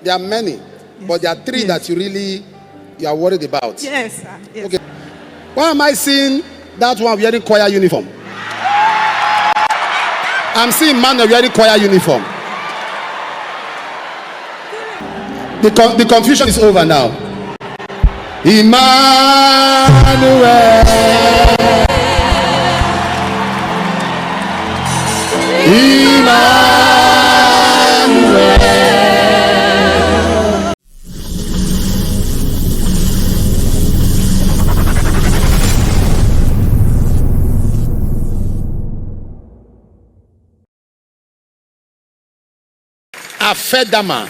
There are many, yes, but there are three that you are worried about. Yes, sir. Yes. Okay. Why am I seeing that one wearing choir uniform? I'm seeing man wearing choir uniform. The confusion is over now. Emmanuel. Afadama.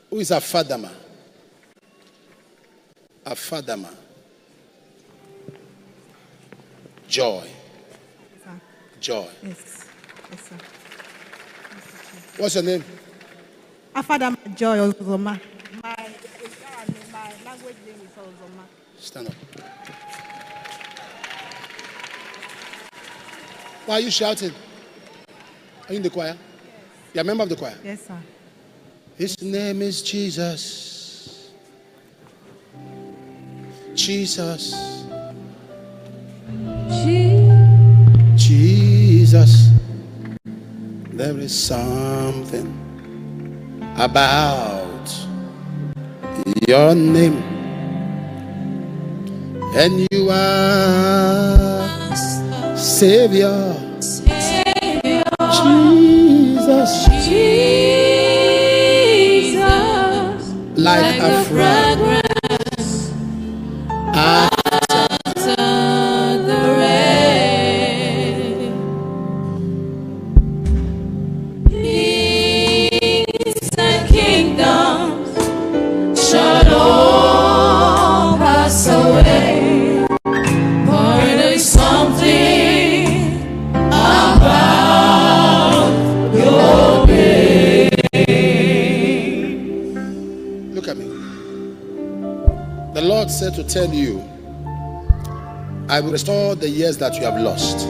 Who is Afadama? Afadama. Joy. Joy. Yes. Yes, sir. What's your name? Afadama Joy Ozoma. My language name is Ozoma. Stand up. Why are you shouting? Are you in the choir? Yes. You're a member of the choir? Yes, sir. His name is Jesus. Jesus. Jesus. There is something about your name, and you are Savior. Jesus, like a fragrance after the rain. Kings and kingdoms shall all pass away, but there is something about your name. Look at me. The Lord said to tell you, I will restore the years that you have lost,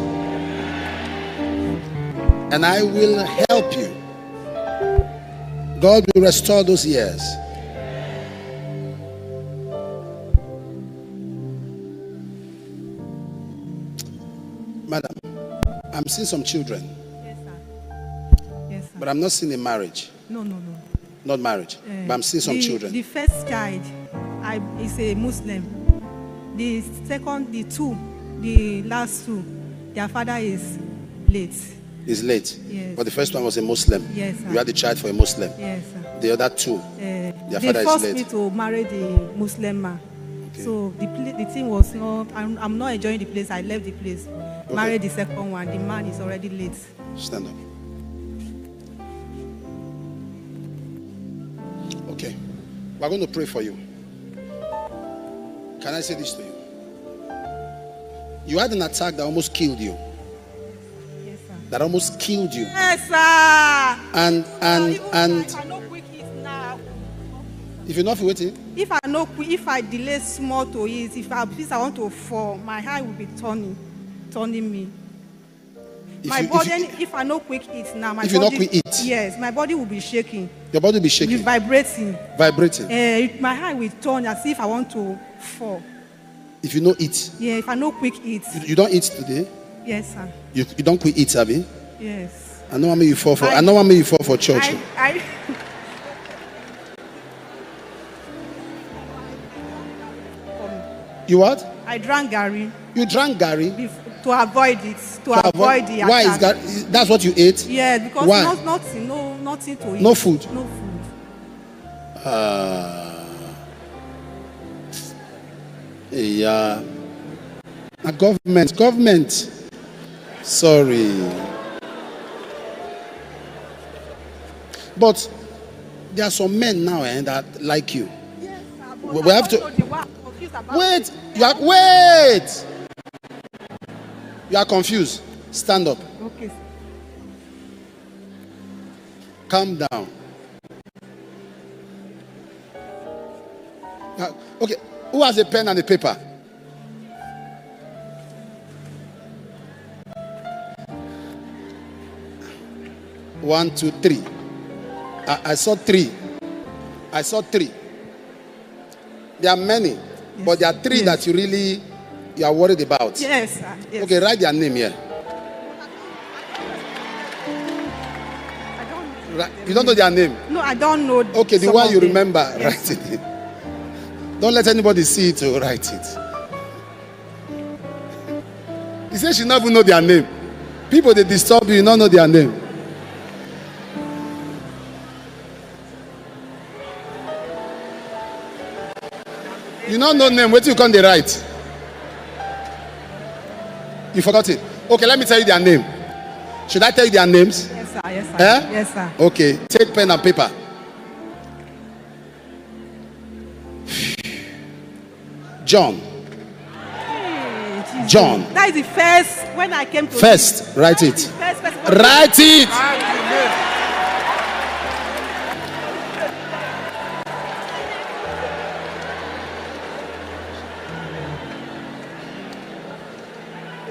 and I will help you. God will restore those years. Madam, I'm seeing some children. Yes, sir. Yes, sir. But I'm not seeing a marriage. No. Not marriage. But I'm seeing some children. The first child is a Muslim. The second, the last two, their father is late. Is late. Yes. But the first one was a Muslim. Yes, sir. You had the child for a Muslim. Yes, sir. The other two, their father they is forced late. me to marry the Muslim man. Okay. So the thing was not, I'm not enjoying the place. I left the place. Okay. Married the second one. The man is already late. Stand up. Okay. We're going to pray for you. Can I say this to you? You had an attack that almost killed you. Yes, sir. That almost killed you. Yes, sir. And if I not quick it now. If you're not waiting. If I delay small to it, if I want to fall, my eye will be turning me. If I not quick it now, my body. Yes, my body will be shaking. Your body will be shaking. Will be vibrating. My eye will turn as if I want to fall. If you don't eat. Yeah, if I not quick eat. You don't eat today? Yes, sir. You don't quick eat, Abby? Yes. I know how many you fall for. I know how many you fall for church. You what? I drank Gary. You drank Gary? To avoid it. To avoid the attack. Why is that? That's what you ate? Yeah, because why? Nothing to eat. No food? No food. Yeah. Government. Sorry. But there are some men now that like you. Yes, sir, we have to wait. Wait. You are confused. Stand up. Okay. Calm down. Okay. Who has a pen and a paper? 1, 2, 3. I saw 3. I saw 3. There are many, yes, but there are 3 that you are worried about. Yes, sir. Yes. Okay, write their name here. You don't know their name? No, I don't know. Okay, the one you remember, yes, write it. Don't let anybody see it or write it. He said she never know their name. People, they disturb you, you don't know their name. You don't know name, wait till you come they write. You forgot it. Okay, let me tell you their name. Should I tell you their names? Yes, sir. Yes, sir. Eh? Yes, sir. Okay, take pen and paper. John. John. That is the first when I came to first. Write it. First, write it.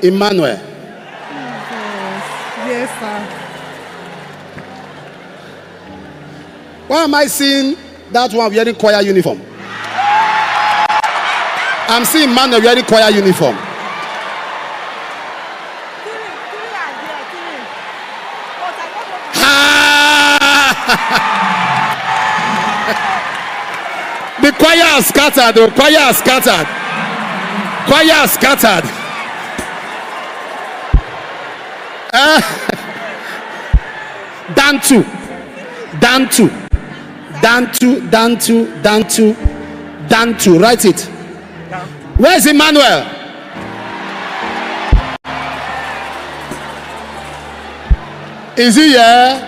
Emmanuel. Yes, sir. Why am I seeing that one wearing choir uniform? I'm seeing Emmanuel wearing choir uniform. The choir has scattered. The choir has scattered. Choir has scattered. Dantu. Dantu. Dantu. Dantu. Dantu. Dantu. Write it. Where's Emmanuel? Is he here?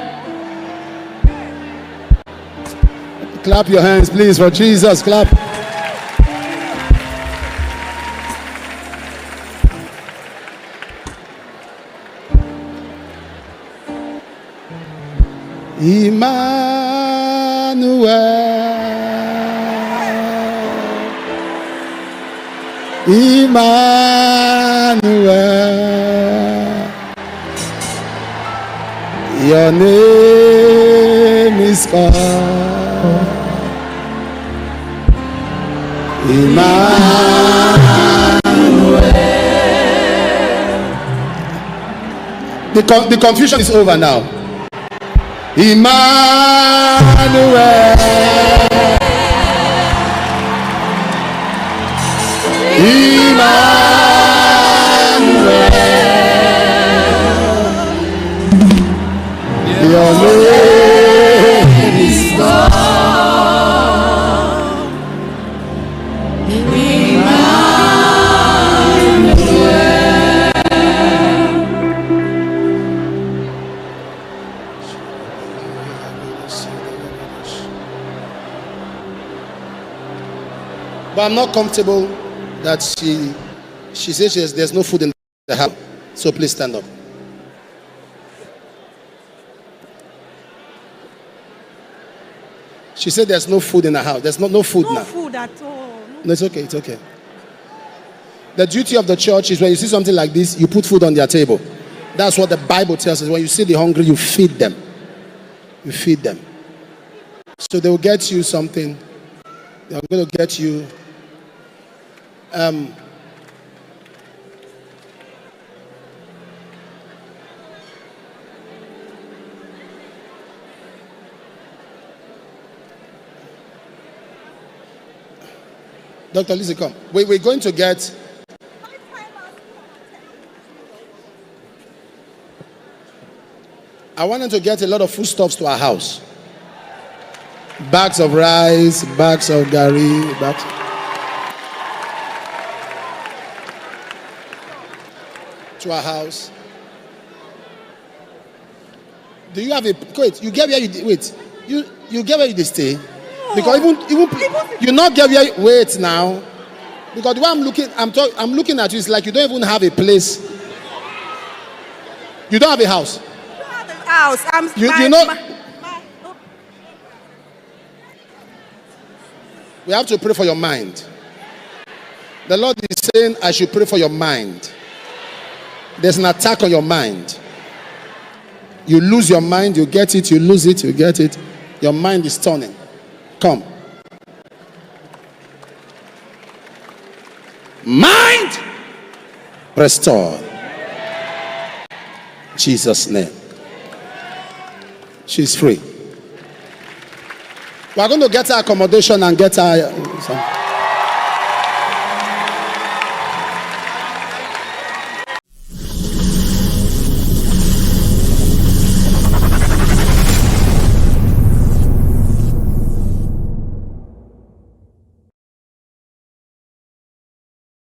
Clap your hands, please, for Jesus. Clap. Emmanuel. Emmanuel. Your name is called Emmanuel. The confusion is over now. Emmanuel. Emmanuel. Your name is God. But I'm not comfortable that she says there's no food in the house. So please stand up. She said there's no food in the house. There's no food now. No food at all. No, it's okay. It's okay. The duty of the church is when you see something like this, you put food on their table. That's what the Bible tells us. When you see the hungry, you feed them. You feed them. So they will get you something. They're going to get you Dr. Lizzie, come. We're going to get I wanted to get a lot of foodstuffs to our house. Bags of rice, bags of gari, bags. To our house. Do you have a wait? You get where you wait? You get where you stay? Because even you not get where you, wait now. Because the way I'm looking at you, it's like you don't even have a place. You don't have a house. I don't have a house. You know. We have to pray for your mind. The Lord is saying, I should pray for your mind. There's an attack on your mind. You lose your mind, you get it, you lose it, you get it. Your mind is turning. Come. Mind restored. Jesus' name. She's free. We're going to get her accommodation and get her.